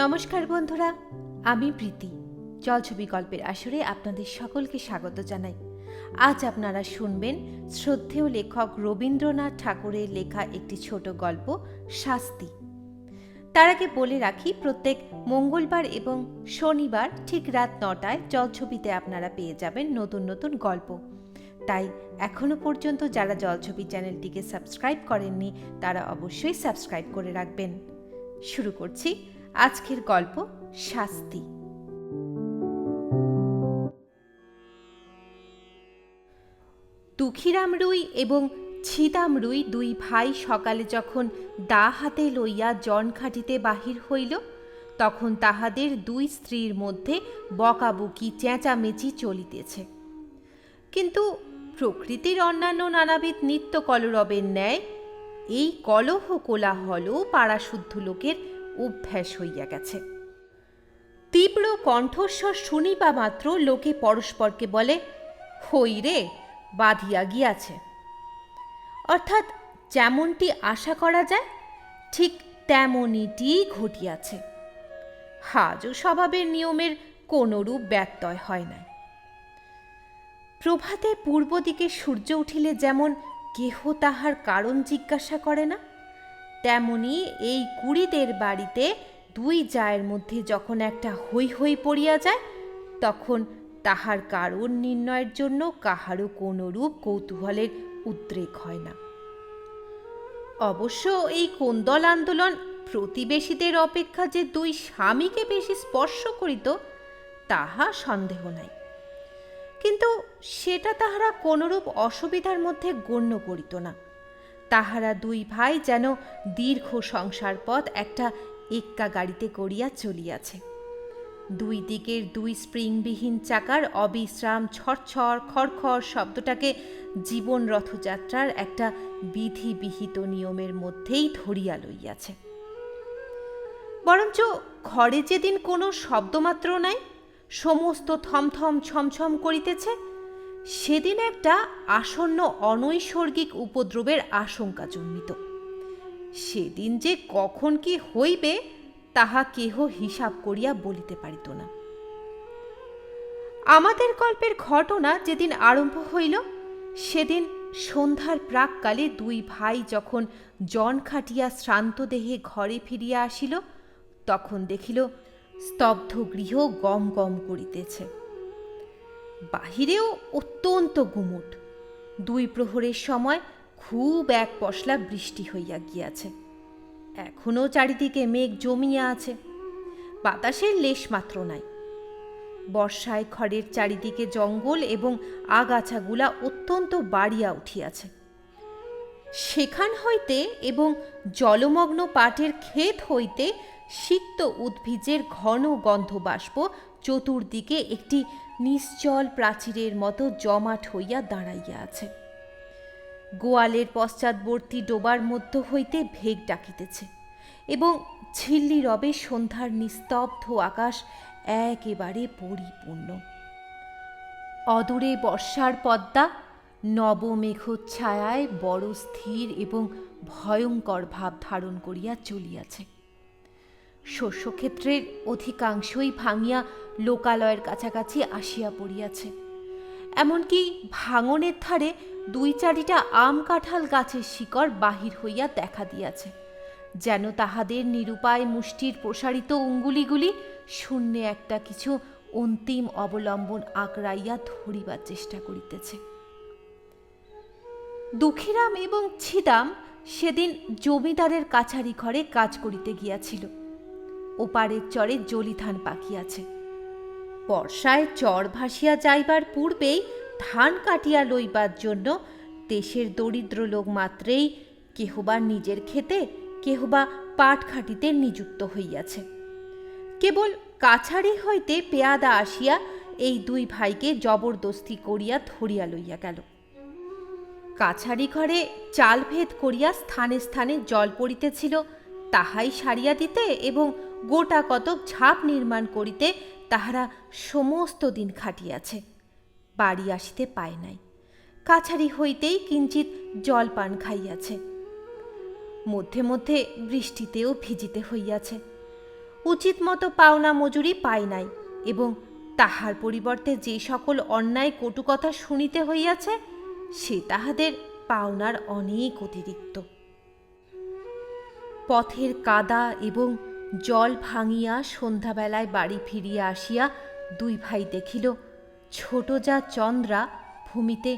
নমস্কার বন্ধুরা, আমি প্রীতি। জলছবি গল্পের আসরে আপনাদের সকলকে স্বাগত জানাই। আজ আপনারা শুনবেন শ্রদ্ধেয় লেখক রবীন্দ্রনাথ ঠাকুরের লেখা একটি ছোট গল্প শাস্তি। তার আগে বলে রাখি, প্রত্যেক মঙ্গলবার এবং শনিবার ঠিক রাত 9টায় জলছবিতে আপনারা পেয়ে যাবেন নতুন নতুন গল্প। তাই এখনো পর্যন্ত যারা জলছবি চ্যানেলটিকে সাবস্ক্রাইব করেননি তারা অবশ্যই সাবস্ক্রাইব করে রাখবেন। শুরু করছি আজকের গল্প শাস্তি। দুঃখীরাম রুই এবং ছিদাম রুই দুই ভাই সকালে যখন দা হাতে লইয়া জনখাটিতে বাহির হইল, তখন তাহাদের দুই স্ত্রীর মধ্যে বকাবকি চেঁচামেচি চলিতেছে। কিন্তু প্রকৃতির অন্যান্য নানাবিধ নিত্য কলরবের ন্যায় এই কলহ কোলাহলও পাড়াশুদ্ধ লোকের অভ্যাস হইয়া গেছে। তীব্র কণ্ঠস্বর শুনিবা মাত্র লোকে পরস্পরকে বলে, হই রে, বাঁধিয়া গিয়াছে। অর্থাৎ যেমনটি আশা করা যায় ঠিক তেমনিটি ঘটিয়াছে। আজও স্বভাবের নিয়মের কোনরূপ ব্যত্যয় হয় নাই। প্রভাতে পূর্ব দিকে সূর্য উঠিলে যেমন কেহ তাহার কারণ জিজ্ঞাসা করে না, তেমনি এই কুড়িদের বাড়িতে দুই জায়ের মধ্যে যখন একটা হৈ হৈ পড়িয়া যায়, তখন তাহার কারণ নির্ণয়ের জন্য কাহারও কোনরূপ কৌতূহলের উদ্রেক হয় না। অবশ্য এই কোন্দল আন্দোলন প্রতিবেশীদের অপেক্ষা যে দুই স্বামীকে বেশি স্পর্শ করিত তাহা সন্দেহ নাই, কিন্তু সেটা তাহারা কোনরূপ অসুবিধার মধ্যে গণ্য করিত না। তাহারা দুই ভাই যেন দীর্ঘ সংসার পথ একটা এক্কা গাড়িতে করিয়া চলিয়াছে। দুই দিকের দুই স্প্রিংবিহীন চাকার অবিশ্রাম ছড়ছড় খড়খড় শব্দটাকে জীবন রথযাত্রার একটা বিধিবিহিত নিয়মের মধ্যেই ধরিয়া লইয়াছে। বরঞ্চ ঘরে যেদিন কোনো শব্দমাত্র নাই, সমস্ত থমথম ছমছম করিতেছে, সেদিন একটা আসন্ন অনৈসর্গিক উপদ্রবের আশঙ্কা জন্মিত। সেদিন যে কখন কি হইবে তাহা কেহ হিসাব করিয়া বলিতে পারিত না। আমাদের গল্পের ঘটনা যেদিন আরম্ভ হইল, সেদিন সন্ধ্যার প্রাককালে দুই ভাই যখন জন খাটিয়া শ্রান্ত দেহে ঘরে ফিরিয়া আসিল, তখন দেখিল স্তব্ধ গৃহ গম গম করিতেছে। বাহিরেও অত্যন্ত গুমুট। দুই প্রহরের সময় খুব এক পশলা বৃষ্টি হইয়া গিয়াছে। এখনও চারিদিকে মেঘ জমিয়া আছে, বাতাসের লেশ মাত্র নাই। বর্ষায় খড়ের চারিদিকে জঙ্গল এবং আগাছাগুলা অত্যন্ত বাড়িয়া উঠিয়াছে। সেখান হইতে এবং জলমগ্ন পাটের ক্ষেত হইতে সিক্ত উদ্ভিজের ঘন গন্ধবাষ্প চতুর্দিকে একটি নিশ্চল প্রাচীরের মতো জমাট হইয়া দাঁড়াইয়া আছে। গোয়ালের পশ্চাৎবর্তী ডোবার মধ্য হইতে ভেগ ডাকিতেছে এবং ঝিল্লি রবে সন্ধ্যার নিস্তব্ধ আকাশ একেবারে পরিপূর্ণ। অদূরে বর্ষার পদ্মা নবমেঘচ্ছায়ায় বড় স্থির এবং ভয়ঙ্কর ভাব ধারণ করিয়া চলিয়াছে। শস্যক্ষেত্রের অধিকাংশই ভাঙিয়া লোকালয়ের কাছাকাছি আসিয়া পড়িয়াছে। এমনকি ভাঙনের ধারে দুই চারিটা আম কাঁঠাল গাছের শিকড় বাহির হইয়া দেখা দিয়াছে, যেন তাহাদের নিরুপায় মুষ্টির প্রসারিত অঙ্গুলিগুলি শূন্যে একটা কিছু অন্তিম অবলম্বন আঁকড়াইয়া ধরিবার চেষ্টা করিতেছে। দুঃখীরাম এবং ছিদাম সেদিন জমিদারের কাছারি ঘরে কাজ করিতে গিয়াছিল। ওপারের চরে জলি ধান পাকিয়াছে। বর্ষায় চর ভাসিয়া যাইবার পূর্বেই ধান কাটিয়া লইবার জন্য দেশের দরিদ্র লোক মাত্রেই কেহবা নিজের ক্ষেতে কেহবা পাট খাটিতে নিযুক্ত হইয়াছে। কেবল কাছারি হইতে পেয়াদা আসিয়া এই দুই ভাইকে জবরদস্তি করিয়া ধরিয়া লইয়া গেল। কাছারি ঘরে চাল ভেদ করিয়া স্থানে স্থানে জল পড়িতেছিল, তাহাই সারিয়া দিতে এবং গোটা কতক ঝাঁপ নির্মাণ করিতে তাহারা সমস্ত দিন খাটিয়াছে। বাড়ি আসিতে পায় নাই। কাছারি হইতেই কিঞ্চিত জলপান খাইয়াছে। মধ্যে মধ্যে বৃষ্টিতেও ভিজিতে হইয়াছে। উচিত মতো পাওনা মজুরি পায় নাই, এবং তাহার পরিবর্তে যে সকল অন্যায় কটুকথা শুনিতে হইয়াছে সে তাহাদের পাওনার অনেক অতিরিক্ত। পথের কাদা এবং জল ভাঙিয়া সন্ধ্যাবেলায় বাড়ি ফিরিয়া আসিয়া দুই ভাই দেখিল ছোট যা চন্দ্রা ভূমিতে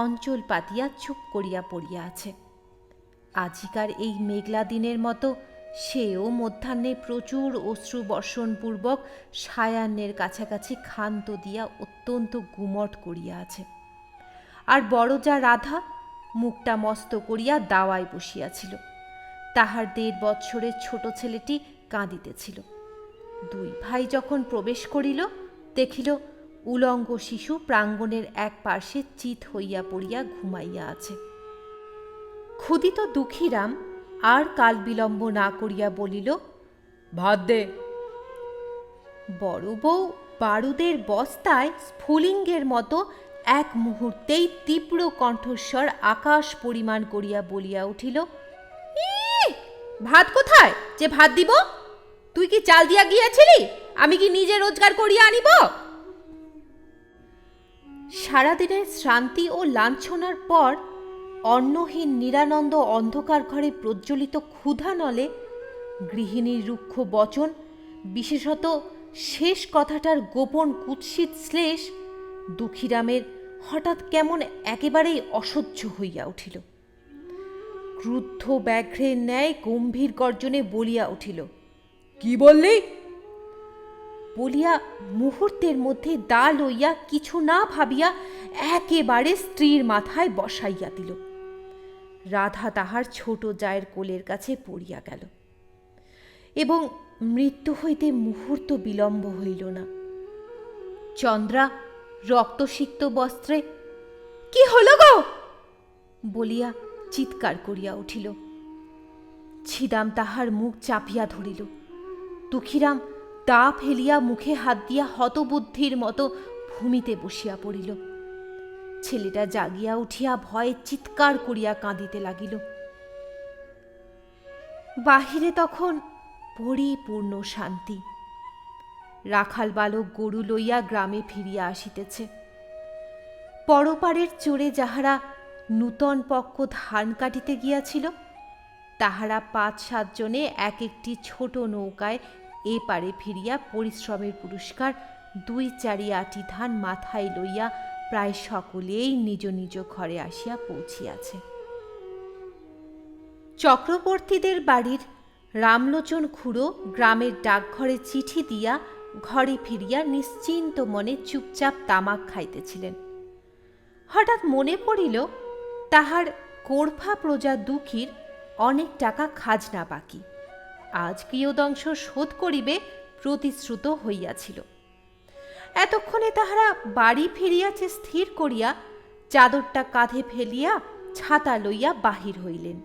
অঞ্চল পাতিয়া চুপ করিয়া পড়িয়া আছে। আজিকার এই মেঘলা দিনের মতো সেও মধ্যাহ্নে প্রচুর অশ্রু বর্ষণপূর্বক সায়াহ্নের কাছাকাছি ক্ষান্ত দিয়া অত্যন্ত গুমট করিয়া আছে। আর বড় যা রাধা মুখটা মস্ত করিয়া দাওয়ায় বসিয়াছিল। তাহার 1.5 বৎসরের ছোট ছেলেটি কাঁদিতেছিল। দুই ভাই যখন প্রবেশ করিল দেখিল উলঙ্গ শিশু প্রাঙ্গণের এক পার্শ্বে চিত হইয়া পড়িয়া ঘুমাইয়া আছে। ক্ষুদিত দুঃখীরাম আর কাল বিলম্ব না করিয়া বলিল, ভাত দে। বড় বউ বারুদের বস্তায় স্ফুলিঙ্গের মতো এক মুহূর্তেই তীব্র কণ্ঠস্বর আকাশ পরিমাণ করিয়া বলিয়া উঠিল, ভাত কোথায় যে ভাত দিব? তুই কি চাল দিয়া গিয়াছিলি? আমি কি নিজে রোজগার করিয়া আনিব? সারাদিনের শ্রান্তি ও লাঞ্ছনার পর অন্নহীন নিরানন্দ অন্ধকার ঘরে প্রজ্বলিত ক্ষুধা নলে গৃহিণীর রুক্ষ বচন, বিশেষত শেষ কথাটার গোপন কুৎসিত শ্লেষ দুঃখীরামের হঠাৎ কেমন একেবারেই অসহ্য হইয়া উঠিল। ক্রুদ্ধ ব্যাঘ্রের ন্যায় গম্ভীর গর্জনে বলিয়া উঠিল, কি বললি? বলিয়া মুহূর্তের মধ্যে দা লইয়া কিছু না ভাবিয়া একেবারে স্ত্রীর মাথায় বসাইয়া দিল। রাধা তাহার ছোট জায়ের কোলের কাছে পড়িয়া গেল এবং মৃত্যু হইতে মুহূর্ত বিলম্ব হইল না। চন্দ্রা রক্তসিক্ত বস্ত্রে কি হল গো বলিয়া চিৎকার করিয়া উঠিল। ছিদাম তাহার মুখ চাপিয়া ধরিল। দুঃখীরাম দা ফেলিয়া মুখে হাত দিয়া হতবুদ্ধির মতো ভূমিতে বসিয়া পড়িল। ছেলেটা জাগিয়া উঠিয়া ভয়ে চিৎকার করিয়া কাঁদিতে লাগিল। বাহিরে তখন পরিপূর্ণ শান্তি। রাখাল বালক গরু লইয়া গ্রামে ফিরিয়া আসিতেছে। পরপারের চোরে যাহারা নূতন পক্ষ ধান কাটিতে গিয়াছিল তাহারা 5-7 জনে এক একটি ছোট নৌকায় এ পারে ফিরিয়া পরিশ্রমের পুরস্কার 2-4 আটি ধান মাথায় লইয়া প্রায় সকলেই নিজ নিজ ঘরে আসিয়া পৌঁছিয়াছে। চক্রবর্তীদের বাড়ির রামলোচন খুড়ো গ্রামের ডাকঘরে চিঠি দিয়া ঘরে ফিরিয়া নিশ্চিন্ত মনে চুপচাপ তামাক খাইতেছিলেন। হঠাৎ মনে পড়িল তাহার কোরফা প্রজা দুঃখীর অনেক টাকা খাজনা বাকি, আজ কিয়দংশ শোধ করিবে প্রতিশ্রুত হইয়াছিল। এতক্ষণে তাহারা বাড়ি ফিরিয়াছে স্থির করিয়া চাদরটা কাঁধে ফেলিয়া ছাতা লইয়া বাহির হইলেন।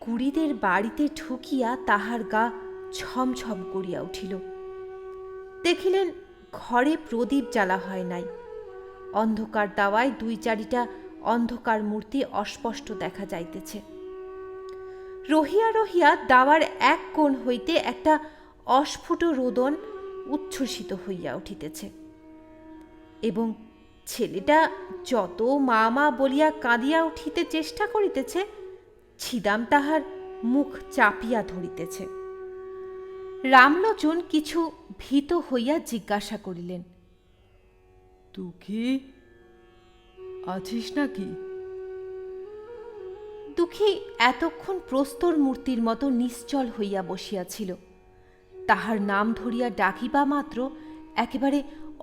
কুড়িদের বাড়িতে ঢুকিয়া তাহার গা ছমছম করিয়া উঠিল। দেখিলেন ঘরে প্রদীপ জ্বালা হয় নাই। অন্ধকার দাওয়ায় 2-4টা অন্ধকার মূর্তি অস্পষ্ট দেখা যাইতেছে। রহিয়া রহিয়া দাওয়ার এক কোণ হইতে একটা অস্ফুট রোদন উচ্ছ্বসিত হইয়া উঠিতেছে এবং ছেলেটা যত মা মা বলিয়া কাঁদিয়া উঠিতে চেষ্টা করিতেছে ছিদাম তাহার মুখ চাপিয়া ধরিতেছে। রামলোচন কিছু ভীত হইয়া জিজ্ঞাসা করিলেন, দুঃখী আছিস নাকি? দুঃখী এতক্ষণ প্রস্তর মূর্তির মতো নিশ্চল হইয়া বসিয়াছিল। তাহার নাম ধরিয়া ডাকিবা মাত্র একেবারে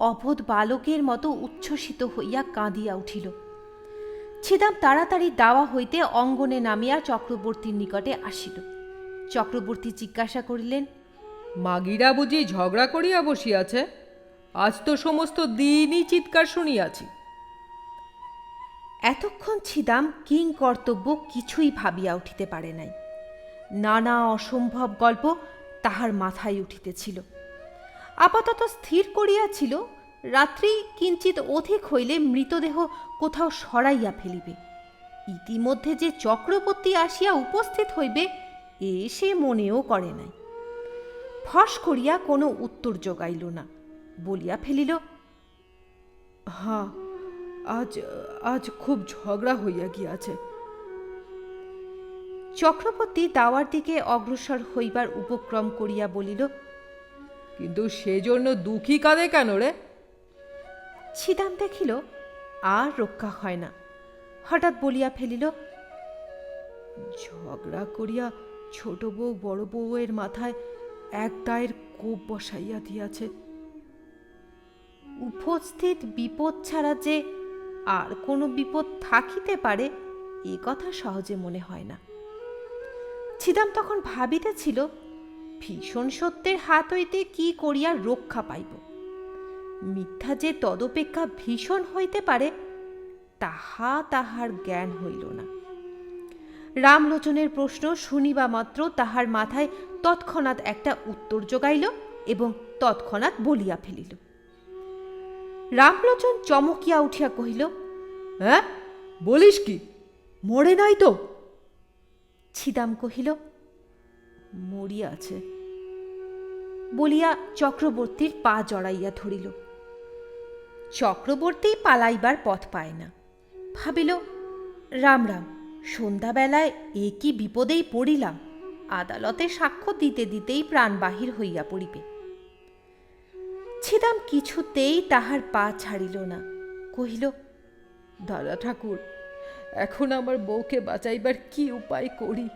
অবোধ বালকের মতো উচ্ছ্বসিত হইয়া কাঁদিয়া উঠিল। ছিদাম তাড়াতাড়ি দাওয়া হইতে অঙ্গনে নামিয়া চক্রবর্তীর নিকটে আসিল। চক্রবর্তী জিজ্ঞাসা করিলেন, মাগিরা বুঝি ঝগড়া করিয়া বসিয়াছে? আজ তো সমস্ত দিনই চিৎকার শুনিয়াছি। এতক্ষণ ছিদাম কিং কর্তব্য কিছুই ভাবিয়া উঠিতে পারে নাই। নানা অসম্ভব গল্প তাহার মাথায় উঠিতেছিল। আপাতত স্থির করিয়াছিল রাত্রি কিঞ্চিত অধিক হইলে মৃতদেহ কোথাও সরাইয়া ফেলিবে। ইতিমধ্যে যে চক্রবর্তী আসিয়া উপস্থিত হইবে এ সে মনেও করে নাই। ফস করিয়া কোনো উত্তর জোগাইল না, বলিয়া ফেলিল, হ্যাঁ, আজ আজ খুব ঝগড়া হইয়া গিয়াছে। চক্রবর্তী দাওয়ার দিকে অগ্রসর হইবার উপক্রম করিয়া বলিল, কিন্তু সেজন্য দুঃখী কাঁদে কেন রে? ছিদাম দেখিল আর রক্ষা হয় না, হঠাৎ বলিয়া ফেলিল, ঝগড়া করিয়া ছোট বউ বড় বউয়ের মাথায় এক দায়ের কোপ বসাইয়া দিয়াছে। উপস্থিত বিপদ ছাড়া যে আর কোনো বিপদ থাকিতে পারে এ কথা সহজে মনে হয় না। ছিদাম তখন ভাবিতেছিল, ভীষণ সত্যের হাত হইতে কি করিয়া রক্ষা পাইব। মিথ্যা যে তদপেক্ষা ভীষণ হইতে পারে তাহা তাহার জ্ঞান হইল না। রামলোচনের প্রশ্ন শুনিবা মাত্র তাহার মাথায় তৎক্ষণাৎ একটা উত্তর জোগাইল এবং তৎক্ষণাৎ বলিয়া ফেলিল। রামলোচন চমকিয়া উঠিয়া কহিল, হ্যাঁ, বলিস কি? মরে নাই তো? ছিদাম কহিল, মরিয়াছে, বলিয়া চক্রবর্তীর পা জড়াইয়া ধরিল। চক্রবর্তী পালাইবার পথ পায় না, ভাবিল, রাম রাম, সন্ধ্যাবেলায় এ কি বিপদেই পড়িলাম, আদালতে সাক্ষ্য দিতে দিতেই প্রাণ বাহির হইয়া পড়িবে। ছিদাম কিছুতেই তাহার পা ছাড়িল না, কহিল, দাদা ঠাকুর, এখন আমার বউকে বাঁচাইবার কি উপায় করি?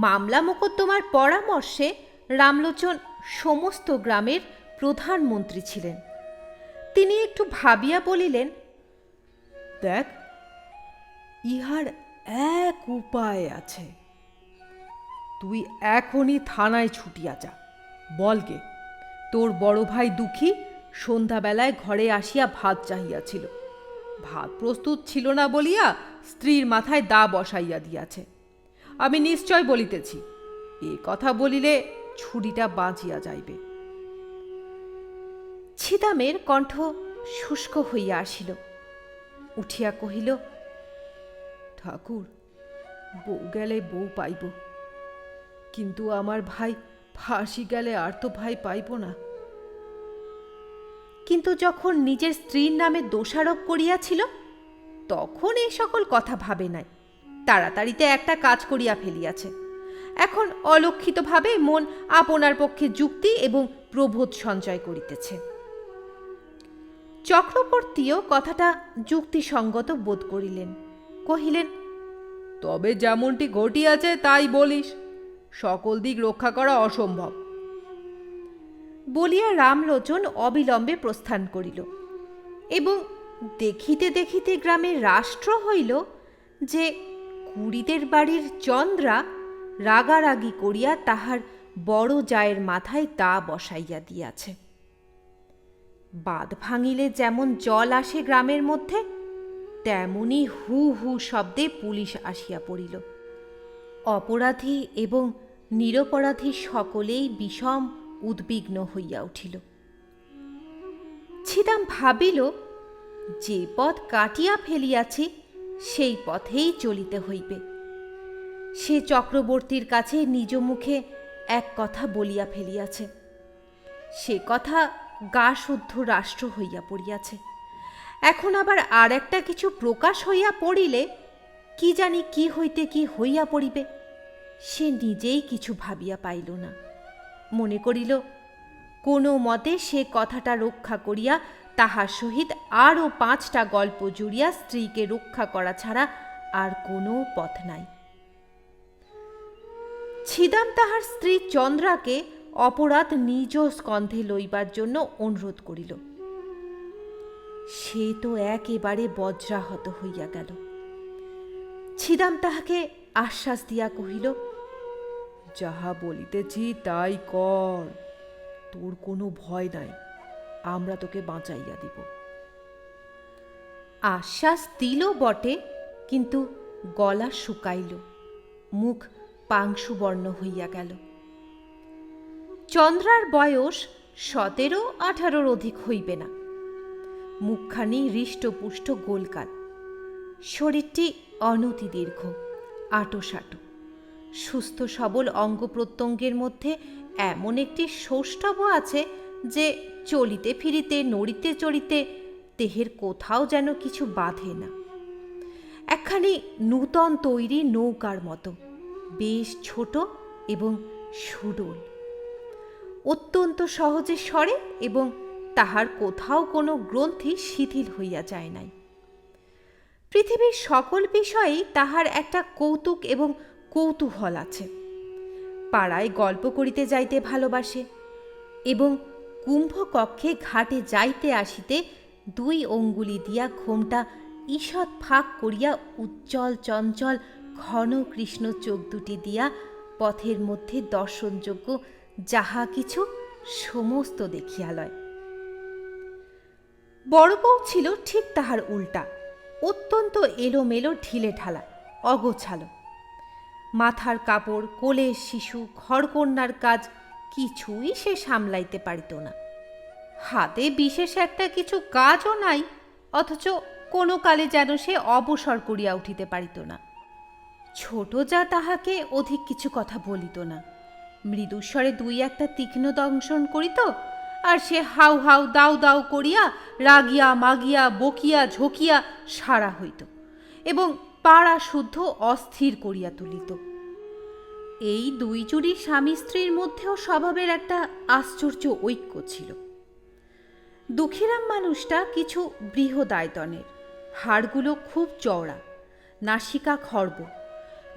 মামলা মোকদ্দমার পরামর্শে রামলোচন সমস্ত গ্রামের প্রধানমন্ত্রী ছিলেন। তিনি একটু ভাবিয়া বলিলেন, দেখ, ইহার এক উপায় আছে। তুই এখনই থানায় ছুটিয়া যা, বলগে তোর বড় ভাই দুঃখী সন্ধ্যাবেলায় ঘরে আসিয়া ভাত চাহিয়াছিল। ভাত প্রস্তুত ছিল না বলিয়া স্ত্রীর মাথায় দা বসাইয়া দিয়াছে। আমি নিশ্চয় বলিতেছি, এ কথা বলিলে ছুরিটা বাঁচিয়া যাইবে। ছিদামের কণ্ঠ শুষ্ক হইয়া আসিল, উঠিয়া কহিল, ঠাকুর, বউ গেলে বউ পাইব, কিন্তু আমার ভাই ফাঁসি গেলে আর তো ভাই পাইব না। কিন্তু যখন নিজের স্ত্রীর নামে দোষারোপ করিয়াছিল তখন এই সকল কথা ভাবে নাই, তাড়াতাড়িতে একটা কাজ করিয়া ফেলিয়াছে। এখন অলক্ষিতভাবে মন আপনার পক্ষে যুক্তি এবং প্রবোধ সঞ্চয় করিতেছে। চক্রবর্তীও কথাটা যুক্তিসঙ্গত বোধ করিলেন, কহিলেন, তবে যেমনটি ঘটিয়াছে তাই বলিস, সকল দিক রক্ষা করা অসম্ভব। বলিয়া রামলোচন অবিলম্বে প্রস্থান করিল এবং দেখিতে দেখিতে গ্রামে রাষ্ট্র হইল যে কুড়িদের বাড়ির চন্দ্রা রাগারাগি করিয়া তাহার বড় জায়ের মাথায় দা বসাইয়া দিয়াছে। বাঁধ ভাঙিলে যেমন জল আসে গ্রামের মধ্যে, তেমনি হু হু শব্দে পুলিশ আসিয়া পড়িল। অপরাধী এবং নিরপরাধী সকলেই বিষম উদ্বিগ্ন হইয়া উঠিল। ছিদাম ভাবিল, যে পথ কাটিয়া ফেলিয়াছি সেই পথেই চলিতে হইবে। সে চক্রবর্তীর কাছে নিজ মুখে এক কথা বলিয়া ফেলিয়াছে, সে কথা গা শুদ্ধ রাষ্ট্র হইয়া পড়িয়াছে। এখন আবার আর একটা কিছু প্রকাশ হইয়া পড়িলে কি জানি কি হইতে কি হইয়া পড়িবে, সে নিজেই কিছু ভাবিয়া পাইল না। মনে করিল, কোনো মতে সে কথাটা রক্ষা করিয়া তাহার সহিত আরও 5টা গল্প জুড়িয়া স্ত্রীকে রক্ষা করা ছাড়া আর কোনো পথ নাই। ছিদাম তাহার স্ত্রী চন্দ্রাকে অপরাধ নিজ স্কন্ধে লইবার জন্য অনুরোধ করিল। সে তো একেবারে বজ্রাহত হইয়া গেল। ছিদাম তাহাকে আশ্বাস দিয়া কহিল, যাহা বলিতেছি তাই কর, তোর কোনো ভয় নাই, আমরা তোকে বাঁচাইয়া দিব। আশ্বাস দিল বটে, কিন্তু গলা শুকাইল, মুখ পাংশুবর্ণ হইয়া গেল। চন্দ্রার বয়স 17-18 অধিক হইবে না। মুখখানি হৃষ্টপুষ্ট গোলকাল, শরীরটি অনতি দীর্ঘ, আটোসাটো, সুস্থ সবল অঙ্গ প্রত্যঙ্গের মধ্যে এমন একটি সৌষ্ঠব আছে যে চলিতে ফিরিতে নড়িতে চড়িতে দেহের কোথাও যেন কিছু বাধে না। একখানি নূতন তৈরি নৌকার মতো, বেশ ছোট এবং সুডোল, অত্যন্ত সহজে সরে এবং তাহার কোথাও কোনো গ্রন্থি শিথিল হইয়া যায় নাই। পৃথিবীর সকল বিষয়েই তাহার একটা কৌতুক এবং কৌতূহল আছে। পাড়ায় গল্প করিতে যাইতে ভালোবাসে এবং কুম্ভকক্ষে ঘাটে যাইতে আসিতে 2 অঙ্গুলি দিয়া ঘোমটা ঈষৎ ফাঁক করিয়া উজ্জ্বল চঞ্চল ঘন কৃষ্ণ চোখ দুটি দিয়া পথের মধ্যে দর্শনযোগ্য যাহা কিছু সমস্ত দেখিয়া লয়। বড় বউ ছিল ঠিক তাহার উল্টা, অত্যন্ত এলোমেলো ঢিলে ঢালা, অগোছালো। মাথার কাপড়, কোলের শিশু, ঘরকন্যার কাজ কিছুই সে সামলাইতে পারিত না। হাতে বিশেষ একটা কিছু কাজও নাই, অথচ কোনো কালে যেন সে অবসর করিয়া উঠিতে পারিত না। ছোট যা তাহাকে অধিক কিছু কথা বলিত না, মৃদুস্বরে 2-1 তীক্ষ্ণ দংশন করিত, আর সে হাউ হাউ দাউ দাউ করিয়া রাগিয়া মাগিয়া বকিয়া ঝকিয়া সারা হইত এবং পাড়া শুদ্ধ অস্থির করিয়া তুলিত। এই 2 জুড়ি স্বামী স্ত্রীর মধ্যেও স্বভাবের একটা আশ্চর্য ঐক্য ছিল। দুঃখীরাম মানুষটা কিছু বৃহদায়তনের, হাড়গুলো খুব চওড়া, নাসিকা খর্ব,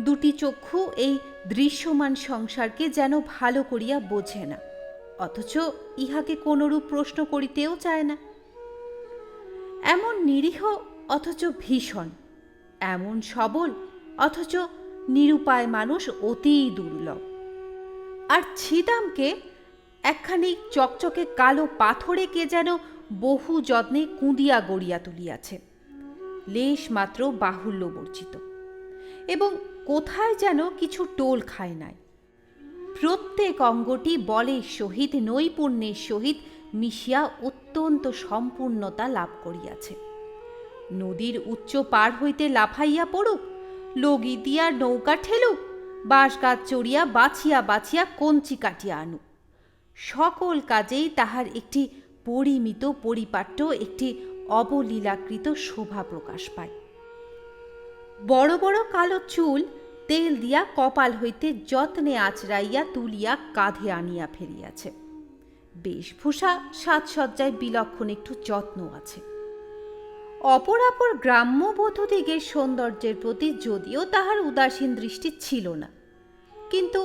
2টি চক্ষু এই দৃশ্যমান সংসারকে যেন ভালো করিয়া বোঝে না, অথচ ইহাকে কোনরূপ প্রশ্ন করিতেও চায় না। এমন নিরীহ অথচ ভীষণ, এমন সবল অথচ নিরুপায় মানুষ অতি দুর্লভ। আর ছিদামকে একখানি চকচকে কালো পাথরে কে যেন বহু যত্নে কুঁদিয়া গড়িয়া তুলিয়াছে, লেশ মাত্র বাহুল্য বর্জিত, এবং কোথায় যেন কিছু টোল খায় নাই। প্রত্যেক অঙ্গটি বলের সহিত নৈপুণ্যের সহিত মিশিয়া অত্যন্ত সম্পূর্ণতা লাভ করিয়াছে। নদীর উচ্চ পার হইতে লাফাইয়া পড়ুক, লগি দিয়া নৌকা ঠেলুক, বাঁশগাছ চড়িয়া বাছিয়া বাছিয়া কঞ্চি কাটিয়া আনুক, সকল কাজেই তাহার একটি পরিমিত পরিপাট্য, একটি অবলীলাকৃত শোভা প্রকাশ পায়। বড় বড় কালো চুল তেল দিয়া কপাল হইতে যত্নে আঁচড়াইয়া তুলিয়া কাঁধে আনিয়া ফেলিয়াছে। বেশভূষা সাজসজ্জায় বিলক্ষণ একটু যত্ন আছে। অপরাপর গ্রাম্য বধূদিগের সৌন্দর্যের প্রতি যদিও তাহার উদাসীন দৃষ্টি ছিল না, কিন্তু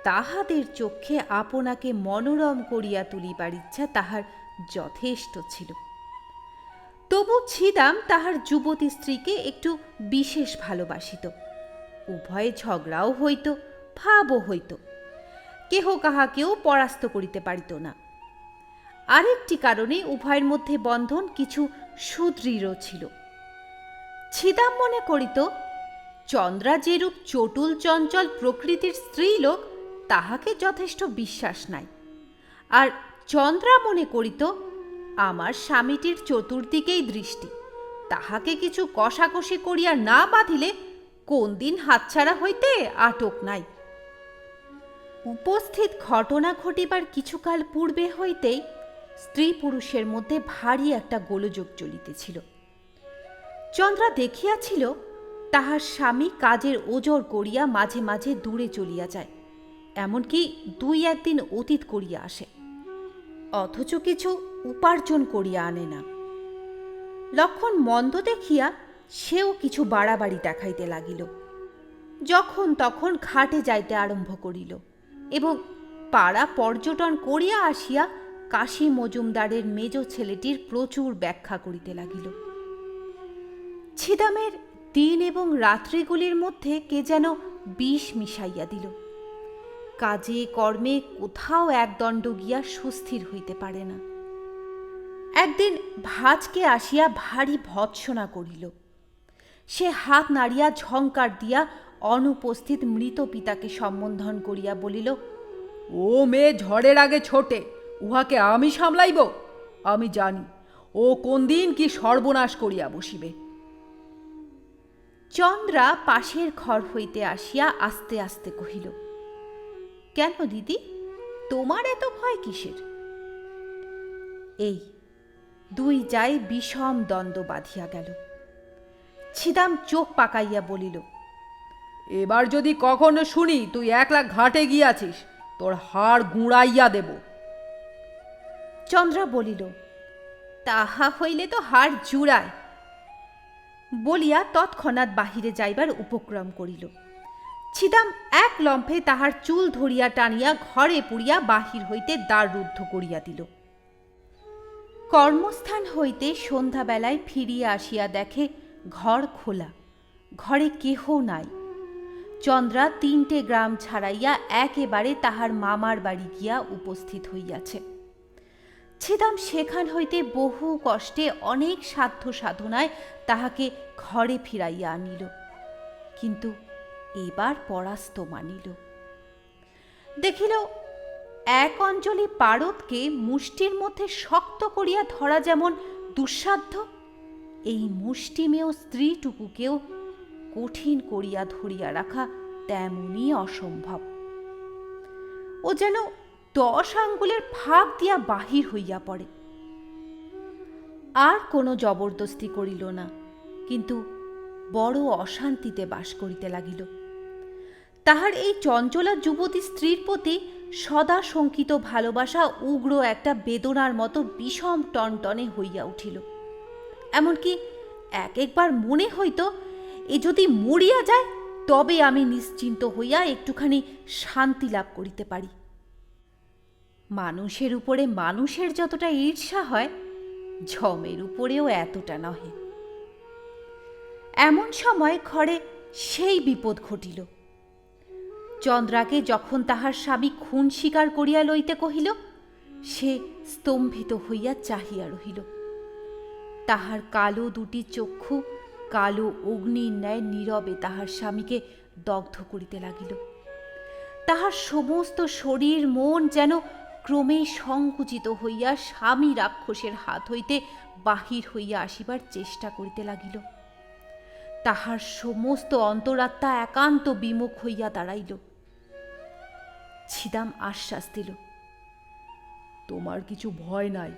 তাহাদের চক্ষে আপনাকে মনোরম করিয়া তুলিবার ইচ্ছা তাহার যথেষ্ট ছিল। তবু ছিদাম তাহার যুবতী স্ত্রীকে একটু বিশেষ ভালোবাসিত। উভয়ে ঝগড়াও হইত, ভাবও হইত, কেহ কাহাকেও পরাস্ত করিতে পারিত না। আরেকটি কারণে উভয়ের মধ্যে বন্ধন কিছু সুদৃঢ় ছিল। ছিদাম মনে করিত চন্দ্রা যেরূপ চটুল চঞ্চল প্রকৃতির স্ত্রীলোক, তাহাকে যথেষ্ট বিশ্বাস নাই, আর চন্দ্রা মনে করিত আমার স্বামীটির চতুর্দিকেই দৃষ্টি, তাহাকে কিছু কষাকষি করিয়া না বাঁধিলে কোন দিন হাতছাড়া হইতে আটক নাই। উপস্থিত ঘটনা ঘটিবার কিছুকাল পূর্বে হইতেই স্ত্রী পুরুষের মধ্যে ভারী একটা গোলযোগ চলিতেছিল। চন্দ্রা দেখিয়াছিল তাহার স্বামী কাজের ওজর করিয়া মাঝে মাঝে দূরে চলিয়া যায়, এমনকি 2-1 দিন অতীত করিয়া আসে, অথচ কিছু উপার্জন করিয়া আনে না। লক্ষণ মন্দ দেখিয়া সেও কিছু বাড়াবাড়ি দেখাইতে লাগিল। যখন তখন ঘাটে যাইতে আরম্ভ করিল এবং পাড়া পর্যটন করিয়া আসিয়া কাশী মজুমদারের মেজ ছেলেটির প্রচুর ব্যাখ্যা করিতে লাগিল। ছিদামের দিন এবং রাত্রিগুলির মধ্যে কে যেন বিষ মিশাইয়া দিল। কাজে কর্মে কোথাও একদণ্ড গিয়া সুস্থির হইতে পারে না। একদিন ভাজকে আসিয়া ভারী ভৎসনা করিল। সে হাত নাড়িয়া ঝংকার দিয়া অনুপস্থিত মৃত পিতাকে সম্বোধন করিয়া বলিল, ও মেয়ে ঝড়ের আগে ছোটে, উহাকে আমি সামলাইব। আমি জানি ও কোন দিন কি সর্বনাশ করিয়া বসিবে। চন্দ্রা পাশের ঘর হইতে আসিয়া আস্তে আস্তে কহিল, কেন দিদি, তোমার এত ভয় কিসের? এই দুই যায় বিষম দ্বন্দ্ব বাঁধিয়া গেল। ছিদাম চোখ পাকাইয়া বলিল, এবার যদি কখনো শুনি তুই 1 লাখ ঘাটে গিয়াছিস, তোর হাড় গুঁড়াইয়া দেব। চন্দ্রা বলিল, তাহা হইলে তো হাড় জুড়ায়, বলিয়া তৎক্ষণাৎ বাহিরে যাইবার উপক্রম করিল। ছিদাম এক লম্ফে তাহার চুল ধরিয়া টানিয়া ঘরে পুরিয়া বাহির হইতে দ্বার রুদ্ধ করিয়া দিল। কর্মস্থান হইতে সন্ধ্যাবেলায় ফিরিয়া আসিয়া দেখে ঘর খোলা, ঘরে কেহ নাই। চন্দ্রা 3টে গ্রাম ছাড়াইয়া একেবারে তাহার মামার বাড়ি গিয়া উপস্থিত হইয়াছে। ছিদাম সেখান হইতে বহু কষ্টে অনেক সাধ্য সাধনায় তাহাকে ঘরে ফিরাইয়া আনিল, কিন্তু এবার পরাস্ত মানিল। দেখিল এক অঞ্জলি পারদকে মুষ্টির মধ্যে শক্ত করিয়া ধরা যেমন দুঃসাধ্য, এই মুষ্টিমেয় স্ত্রীটুকুকেও কঠিন করিয়া ধরিয়া রাখা তেমনি অসম্ভব। ও যেন 10 আঙ্গুলের ফাঁক দিয়া বাহির হইয়া পড়ে। আর কোনো জবরদস্তি করিল না, কিন্তু বড় অশান্তিতে বাস করিতে লাগিল। তাহার এই চঞ্চলা যুবতী স্ত্রীর প্রতি সদা শঙ্কিত ভালোবাসা উগ্র একটা বেদনার মতো বিষম টনটনে হইয়া উঠিল। এমনকি একবার মনে হইত, এ যদি মরিয়া যায় তবে আমি নিশ্চিন্ত হইয়া একটুখানি শান্তি লাভ করিতে পারি। মানুষের উপরে মানুষের যতটা ঈর্ষা হয়, ঝমের উপরেও এতটা নহে। এমন সময় ঘরে সেই বিপদ ঘটিল। চন্দ্রাকে যখন তাহার স্বামী খুন স্বীকার করিয়া লইতে কহিল, সে স্তম্ভিত হইয়া চাহিয়া রহিল। তাহার কালো 2টি চক্ষু কালো অগ্নির ন্যায় নীরবে তাহার স্বামীকে দগ্ধ করিতে লাগিল। তাহার সমস্ত শরীর মন যেন ক্রমেই সংকুচিত হইয়া স্বামী রাক্ষসের হাত হইতে বাহির হইয়া আসিবার চেষ্টা করিতে লাগিল। তাহার সমস্ত অন্তরাত্মা একান্ত বিমুখ হইয়া দাঁড়াইল। ছিদাম আশ্বাস দিল, তোমার কিছু ভয় নাই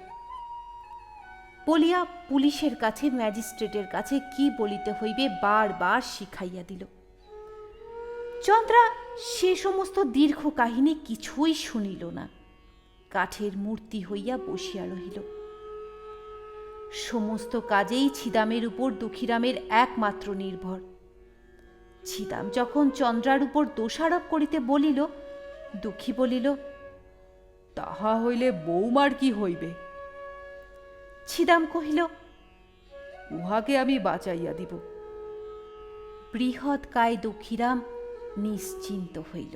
বলিয়া পুলিশের কাছে ম্যাজিস্ট্রেটের কাছে কি বলিতে হইবে বারবার শিখাইয়া দিল। চন্দ্রা সে সমস্ত দীর্ঘ কাহিনী কিছুই শুনিল না, কাঠের মূর্তি হইয়া বসিয়া রহিল। সমস্ত কাজেই ছিদামের উপর দুঃখীরামের একমাত্র নির্ভর। ছিদাম যখন চন্দ্রার উপর দোষারোপ করিতে বলিল, দুঃখী বলিল, তাহা হইলে বৌমার কি হইবে? ছিদাম কহিল, উহাকে আমি বাঁচাইয়া দিব। বৃহৎ কায় দুঃখীরাম নিশ্চিন্ত হইল।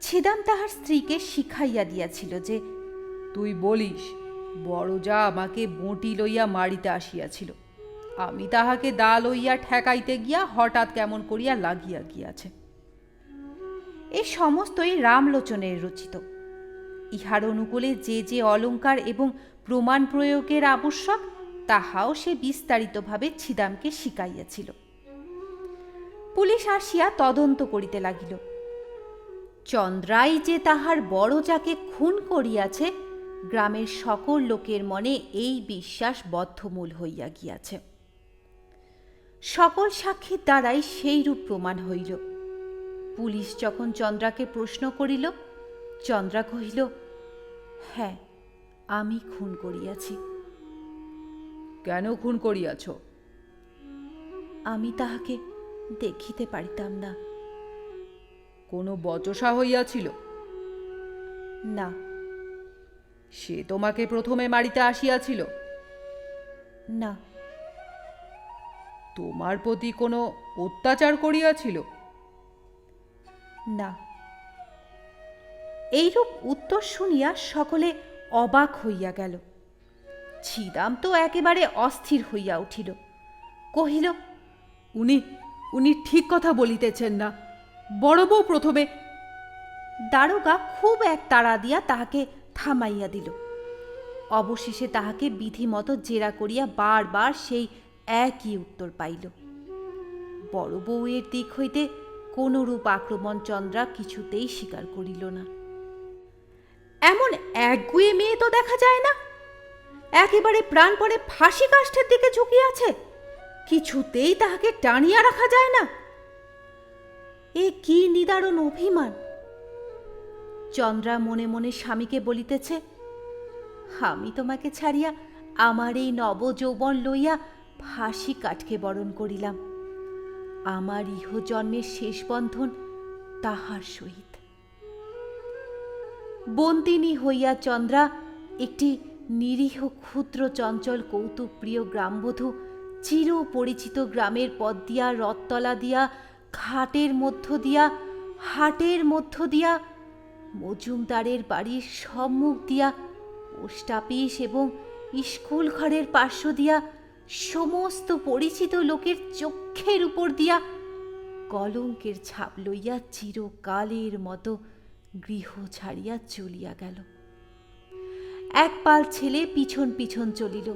ছিদাম তাহার স্ত্রীকে শিখাইয়া দিয়াছিল যে, তুই বলিস বড় যা আমাকে বঁটি লইয়া মারিতে আসিয়াছিল, আমি তাহাকে দা লইয়া ঠেকাইতে গিয়া হঠাৎ কেমন করিয়া লাগিয়া গিয়াছে। এই সমস্তই রামলোচনের রচিত। ইহার অনুকূলে যে যে অলঙ্কার এবং প্রমাণ প্রয়োগের আবশ্যক, তাহাও সে বিস্তারিতভাবে ছিদামকে শিখাইয়াছিল। পুলিশ আসিয়া তদন্ত করিতে লাগিল। চন্দ্রাই যে তাহার বড় যাকে খুন করিয়াছে, গ্রামের সকল লোকের মনে এই বিশ্বাস বদ্ধমূল হইয়া গিয়াছে। সকল সাক্ষীর দ্বারাই সেই রূপ প্রমাণ হইল। পুলিশ যখন চন্দ্রাকে প্রশ্ন করিল, চন্দ্রা কহিল, হ্যাঁ, আমি খুন করিয়াছি। কেন খুন করিয়াছ? আমি তাহাকে দেখিতে পারিতাম না। কোনো বচসা হইয়াছিল? না। সে তোমাকে প্রথমে মারিতে আসিয়াছিল? না। তোমার প্রতি কোনো অত্যাচার করিয়াছিল? না। এইরূপ উত্তর শুনিয়া সকলে অবাক হইয়া গেল। ছিদাম তো একেবারে অস্থির হইয়া উঠিল, কহিল, উনি ঠিক কথা বলিতেছেন না। বড় বউ প্রথমে। দারোগা খুব এক তাড়া দিয়া তাহাকে থামাইয়া দিল। অবশেষে তাহাকে বিধিমতো জেরা করিয়া বারবার সেই একই উত্তর পাইল। বড় বউয়ের দিক হইতে কোনরূপ আক্রমণ চন্দ্রা কিছুতেই স্বীকার করিল না। এমন একগুঁয়ে মেয়ে তো দেখা যায় না, একেবারে প্রাণপণে ফাঁসি কাষ্ঠের দিকে ঝুঁকিয়াছে, কিছুতেই তাহাকে টানিয়া রাখা যায় না। এ কি নিদারুণ অভিমান! চন্দ্রা মনে মনে স্বামীকে বলিতেছে, আমি তোমাকে ছাড়িয়া আমার এই নবযৌবন লইয়া ফাঁসি কাঠকে বরণ করিলাম, আমার ইহজন্মের শেষ বন্ধন তাহার সহিত। বন্দিনী হইয়া চন্দ্রা একটি নিরীহ ক্ষুদ্র চঞ্চল কৌতুক প্রিয় গ্রামবধূ চির পরিচিত গ্রামের পথ দিয়া, রথতলা দিয়া, ঘাটের মধ্য দিয়া, হাটের মধ্য দিয়া, মজুমদারের বাড়ির সম্মুখ দিয়া, পোস্ট অফিস এবং স্কুল ঘরের পার্শ্ব দিয়া, সমস্ত পরিচিত লোকের চক্ষের উপর দিয়া কলঙ্কের ছাপ লইয়া চিরকালের মতো গৃহ ছাড়িয়া চলিয়া গেল। এক পাল ছেলে পিছন পিছন চলিল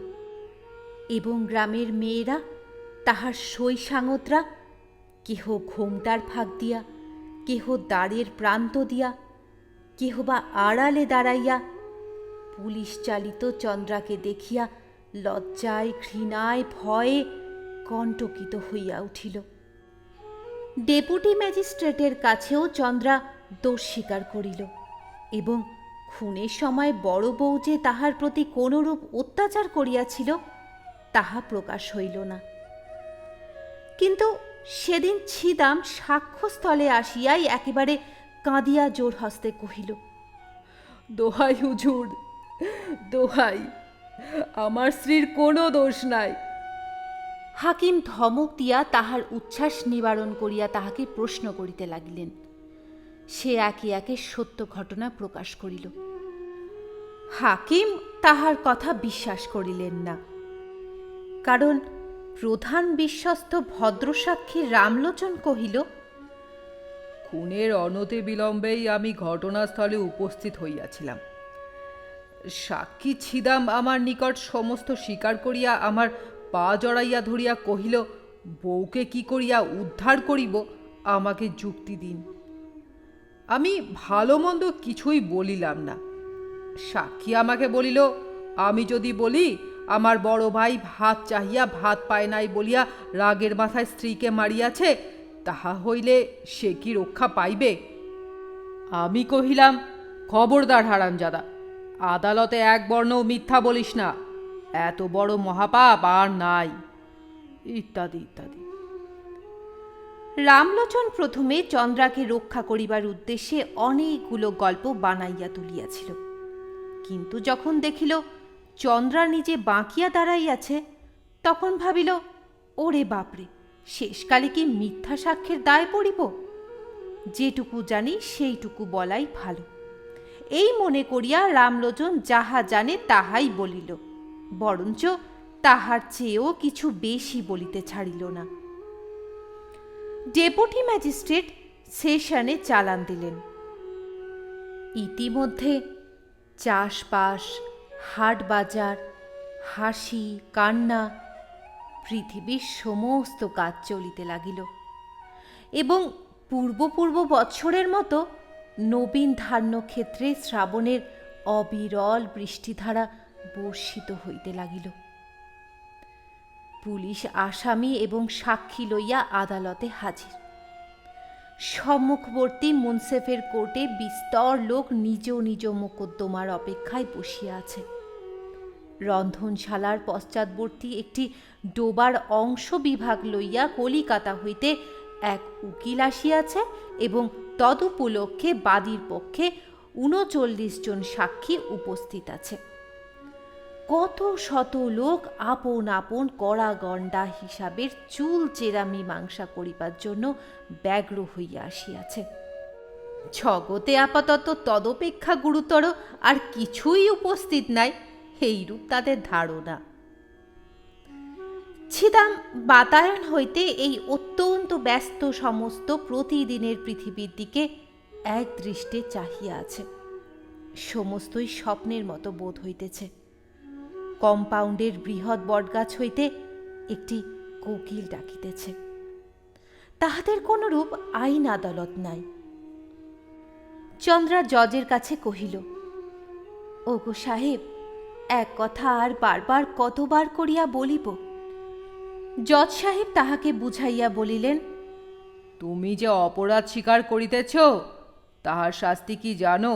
এবং গ্রামের মেয়েরা তাহার সইসাঙতরা কেহ ঘোমটার ফাঁক দিয়া, কেহ দ্বারের প্রান্ত দিয়া, কেহ বা আড়ালে দাঁড়াইয়া পুলিশ চালিত চন্দ্রাকে দেখিয়া লজ্জায়, ঘৃণায়, ভয়ে কণ্টকিত হইয়া উঠিল। ডেপুটি ম্যাজিস্ট্রেটের কাছেও চন্দ্রা দোষ স্বীকার করিল এবং খুনের সময় বড় বউ যে তাহার প্রতি কোনরূপ অত্যাচার করিয়াছিল তাহা প্রকাশ হইল না। কিন্তু সেদিন ছিদাম সাক্ষ্যস্থলে আসিয়াই একেবারে কাঁদিয়া জোর হস্তে কহিল, দোহাই হুজুর, দোহাই, আমার স্ত্রীর কোনো দোষ নাই। হাকিম ধমক দিয়া তাহার উচ্ছ্বাস নিবারণ করিয়া তাহাকে প্রশ্ন করিতে লাগিলেন। সে একে একে সত্য ঘটনা প্রকাশ করিল। হাকিম তাহার কথা বিশ্বাস করিলেন না, কারণ প্রধান বিশ্বস্ত ভদ্রসাক্ষী রামলোচন কহিল, খুনের অনতি বিলম্বেই আমি ঘটনাস্থলে উপস্থিত হইয়াছিলাম। সাক্ষী ছিদাম আমার নিকট সমস্ত স্বীকার করিয়া আমার পা জড়াইয়া ধরিয়া কহিল, বউকে কি করিয়া উদ্ধার করিব, আমাকে যুক্তি দিন। আমি ভালো মন্দ কিছুই বলিলাম না। সাক্ষী আমাকে বলিল, আমি যদি বলি আমার বড় ভাই ভাত চাহিয়া ভাত পায় নাই বলিয়া রাগের মাথায় স্ত্রীকে মারিয়াছে, তাহা হইলে সে কি রক্ষা পাইবে? আমি কহিলাম, খবরদার হারামজাদা, আদালতে এক বর্ণও মিথ্যা বলিস না, এত বড় মহাপাপ আর নাই, ইত্যাদি ইত্যাদি। রামলোচন প্রথমে চন্দ্রাকে রক্ষা করিবার উদ্দেশ্যে অনেকগুলো গল্প বানাইয়া তুলিয়াছিল, কিন্তু যখন দেখিল চন্দ্রা নিজে বাঁকিয়া দাঁড়াইয়াছে, তখন ভাবিল, ওরে বাপরে, শেষকালে কি মিথ্যা সাক্ষ্যের দায় পড়িব? যেটুকু জানি সেইটুকু বলাই ভালো। এই মনে করিয়া রামলোচন যাহা জানে তাহাই বলিল, বরঞ্চ তাহার চেয়েও কিছু বেশি বলিতে ছাড়িল না। ডেপুটি ম্যাজিস্ট্রেট সেশনে চালান দিলেন। ইতিমধ্যে চাষবাস, হাট বাজার, হাসি কান্না, পৃথিবীর সমস্ত কাজ চলিতে লাগিল এবং পূর্ব বৎসরের মতো নবীন ধান্যক্ষেত্রে শ্রাবণের অবিরল বৃষ্টিধারা বর্ষিত হইতে লাগিল। পুলিশ আসামি এবং সাক্ষী লইয়া আদালতে হাজির। সম্মুখবর্তী মুন্সেফের কোর্টে বিস্তর লোক নিজ নিজ মোকদ্দমার অপেক্ষায় বসিয়া আছে। রন্ধনশালার পশ্চাৎবর্তী একটি ডোবার অংশ বিভাগ লইয়া কলিকাতা হইতে এক উকিল আসিয়াছে এবং তদুপলক্ষে বাদীর পক্ষে ৩৯ জন সাক্ষী উপস্থিত আছে। কত শত লোক আপন আপন কড়া গণ্ডা হিসাবের চুল চেরা মীমাংসা করিবার জন্য ব্যগ্র হইয়া আসিয়াছে। জগতে আপাতত তদপেক্ষা গুরুতর আর কিছুই উপস্থিত নাই, এইরূপ তাদের ধারণা। ছিদাম বাতায়ন হইতে এই অত্যন্ত ব্যস্ত সমস্ত প্রতিদিনের পৃথিবীর দিকে এক দৃষ্টে চাহিয়া আছে। সমস্তই স্বপ্নের মতো বোধ হইতেছে। কম্পাউন্ডের বৃহৎ বটগাছ হইতে একটি কোকিল ডাকিতেছে। তাহাদের কোনরূপ আইন আদালত নাই। চন্দ্রা জজের কাছে কহিল, ওগো সাহেব, এক কথা আর বারবার কতবার করিয়া বলিব? জজ সাহেব তাহাকে বুঝাইয়া বলিলেন, তুমি যে অপরাধ স্বীকার করিতেছ তাহার শাস্তি কি জানো?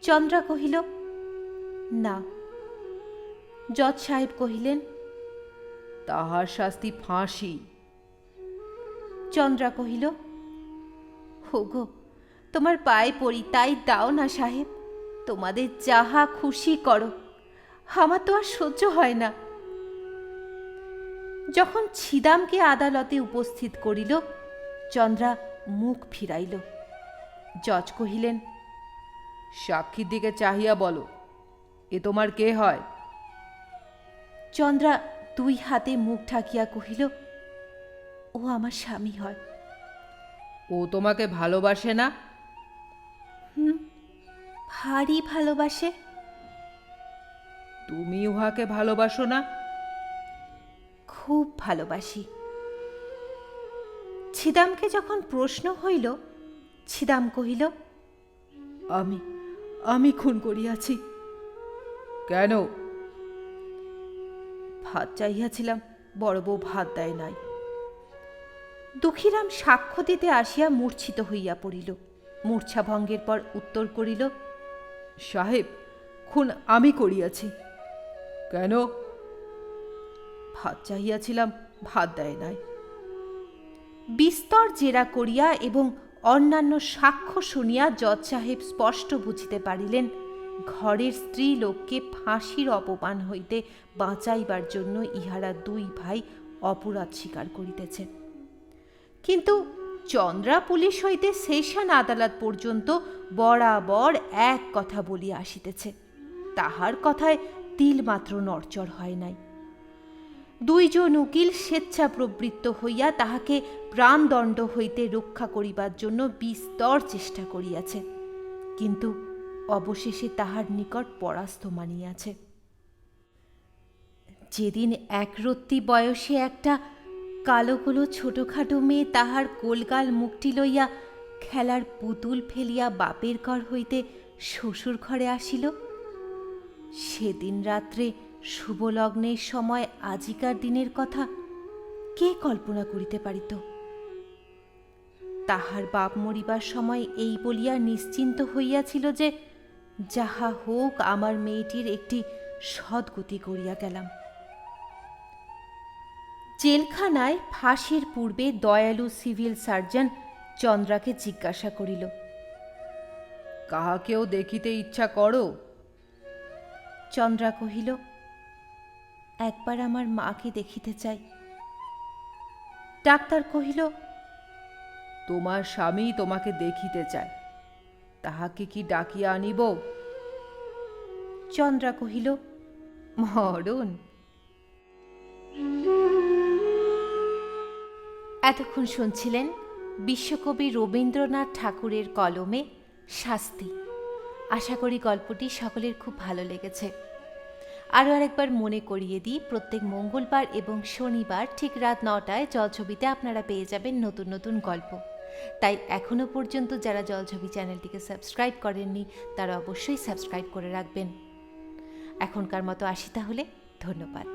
চন্দ্রা কহিল, না। জজ সাহেব কহিলেন, তাহার শাস্তি ফাঁসি। চন্দ্রা কহিল, হোগো, তোমার পায়ে পড়ি, তাই দাও না সাহেব, তোমাদের যাহা খুশি করো, আমার তো আর সহ্য হয় না। যখন ছিদামকে আদালতে উপস্থিত করিল, চন্দ্রা মুখ ফিরাইল। জজ কহিলেন, সাক্ষীর দিকে চাহিয়া বলো, এ তোমার কে হয়? চন্দ্রা দুই হাতে মুখ ঢাকিয়া কহিল, ও আমার স্বামী হয়। ও তোমাকে ভালোবাসে না? ভারী ভালোবাসে। তুমি উহাকে ভালোবাসো না? খুব ভালোবাসি। ছিদামকে যখন প্রশ্ন হইল, ছিদাম কহিল, আমি আমি খুন করিয়াছি। কেন? ভাত চাইয়াছিলাম, বড় বউ ভাত দেয় নাই। দুঃখীরাম সাক্ষ্য দিতে আসিয়া মূর্ছিত হইয়া পড়িল। মূর্ছাভঙ্গের পর উত্তর করিল, সাহেব, খুন আমি করিয়াছি। কেন? ভাত চাহিয়াছিলাম, ভাত দেয় নাই। বিস্তর জেরা করিয়া এবং অন্যান্য সাক্ষ্য শুনিয়া জজ সাহেব স্পষ্ট বুঝিতে পারিলেন, ঘরের স্ত্রী লোককে ফাঁসির অপমান হইতে বাঁচাইবার জন্য ইহারা দুই ভাই অপরাধ স্বীকার করিতেছে। কিন্তু চন্দ্রা পুলিশ হইতে সেশন আদালত পর্যন্ত বরাবর এক কথা বলিয়া আসিতেছে, তাহার কথায় তিলমাত্র নড়চড় হয় নাই। দুইজন উকিল স্বেচ্ছা প্রবৃত্ত হইয়া তাহাকে প্রাণদণ্ড হইতে রক্ষা করিবার জন্য বিস্তর চেষ্টা করিয়াছে, কিন্তু অবশেষে তাহার নিকট পরাস্ত মানিয়াছে। যেদিন একরত্তি বয়সে একটা কালো কালো ছোটখাটো মেয়ে তাহার গোলগাল মুখটি লইয়া খেলার পুতুল ফেলিয়া বাপের ঘর হইতে শ্বশুর ঘরে আসিল, সেদিন রাত্রে শুভলগ্নের সময় আজিকার দিনের কথা কে কল্পনা করিতে পারিত? তাহার বাপ মরিবার সময় এই বলিয়া নিশ্চিন্ত হইয়াছিল যে, যাহা হোক, আমার মেয়েটির একটি সদ্গতি করিয়া গেলাম। জেলখানায় ফাঁসির পূর্বে দয়ালু সিভিল সার্জন চন্দ্রাকে জিজ্ঞাসা করিল, কাহাকেও দেখিতে ইচ্ছা করো? চন্দ্রা কহিল, একবার আমার মাকে দেখিতে চাই। ডাক্তার কহিল, তোমার স্বামী তোমাকে দেখিতে চায়, তাহাকে কি ডাকিয়া আনিব? চন্দ্রা কহিল, মরণ। এতক্ষণ শুনছিলেন বিশ্বকবি রবীন্দ্রনাথ ঠাকুরের কলমে শাস্তি। আশা করি গল্পটি সকলের খুব ভালো লেগেছে। আরও আরেকবার মনে করিয়ে দিই, প্রত্যেক মঙ্গলবার এবং শনিবার ঠিক রাত 9টায় জলছবিতে আপনারা পেয়ে যাবেন নতুন নতুন গল্প। তাই এখনও পর্যন্ত যারা জলছবি চ্যানেলটিকে সাবস্ক্রাইব করেননি তারা অবশ্যই সাবস্ক্রাইব করে রাখবেন। এখনকার মতো আসি তাহলে, ধন্যবাদ।